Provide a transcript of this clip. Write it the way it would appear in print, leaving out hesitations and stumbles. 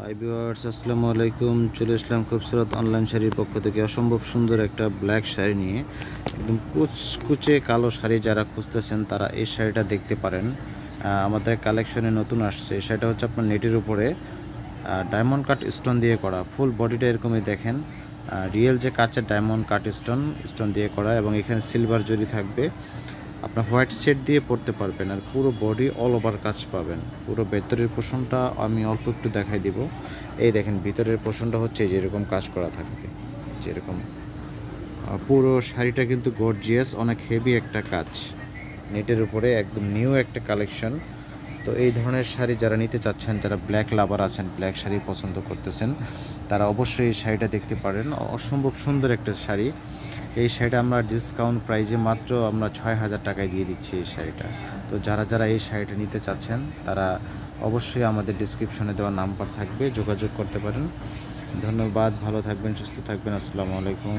Hi viewers, আসসালামু আলাইকুম। চলে আসলাম খুবসুরত অনলাইন শাড়ির পক্ষ থেকে অসম্ভব সুন্দর একটা ব্ল্যাক শাড়ি নিয়ে। একদম কুচকুচে কালো শাড়ি যারা খুঁজতেছেন তারা এই শাড়িটা দেখতে পারেন। আমাদের কালেকশনে নতুন আসছে। এই শাড়িটা হচ্ছে আপনার নেটের উপরে ডায়মন্ড কাট স্টোন দিয়ে করা। ফুল বডিটা এরকমই দেখেন, রিয়েল যে কাচের ডায়মন্ড কাট স্টোন দিয়ে করা, এবং এখানে সিলভার জরি থাকবে। আপনার হোয়াইট সেট দিয়ে পরতে পারবেন, আর পুরো বডি অল ওভার কাজ পাবেন। পুরো ভেতরের পোর্শনটা আমি অল্প একটু দেখাই দিব। এই দেখেন, ভিতরের পোর্শনটা হচ্ছে যেরকম কাজ করা থাকবে, যেরকম পুরো শাড়িটা কিন্তু গর্জিয়াস, অনেক হেভি একটা কাজ, নেটের উপরে একদম নিউ একটা কালেকশন। তো এই ধরনের শাড়ি যারা নিতে চাচ্ছেন, যারা ব্ল্যাক লাভার আছেন, ব্ল্যাক শাড়ি পছন্দ করতেছেন, তারা অবশ্যই এই শাড়িটা দেখতে পারেন। অসম্ভব সুন্দর একটা শাড়ি। এই শাড়িটা আমরা ডিসকাউন্ট প্রাইজে মাত্র আমরা 6,000 টাকায় দিয়ে দিচ্ছি এই শাড়িটা। তো যারা যারা এই শাড়িটা নিতে চাচ্ছেন তারা অবশ্যই আমাদের ডিসক্রিপশনে দেওয়া নাম্বার থাকবে, যোগাযোগ করতে পারেন। ধন্যবাদ, ভালো থাকবেন, সুস্থ থাকবেন। আসসালামু আলাইকুম।